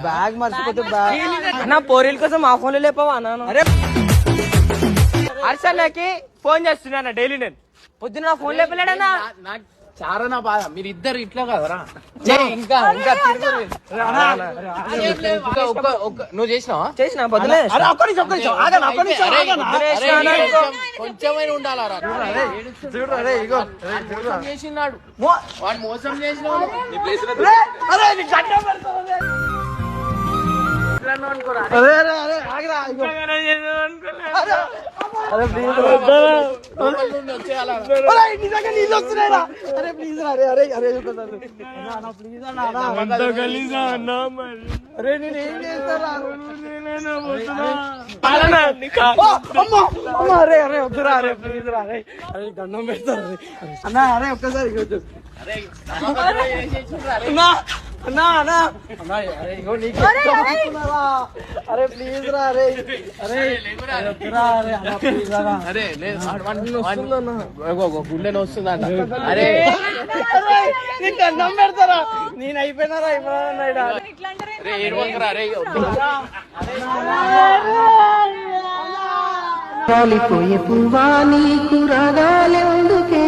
Bag మర్చిపోతే bag నా పోరీల కోసం ఆ ఫోన్ లేపవా అన్నాను. అరే హర్షన్నకి ఫోన్ చేస్తున్నా డైలీ నేను పొద్దున్న ఫోన్ లేపలేడన్నా. చాలా నా బాధ మీరు ఇద్దరు ఇట్లా కదరా. ఇంకా నువ్వు చేసినావా? చేసిన పొద్దునే కొంచెమైనా ఉండాలరా. చేసినాడు వాడు మోసం చేసిన దండం పెడతారు అన్నా. అరే ఒక్కసారి అరే ప్లీజ్ రా. అరే అరే గుండె వస్తుందంట. అరే నీకు దండం పెడతారా? నేను అయిపోయినారా అయిపోయినా కాలిపోయే పువ్వా నీకు రాగాలెందుకే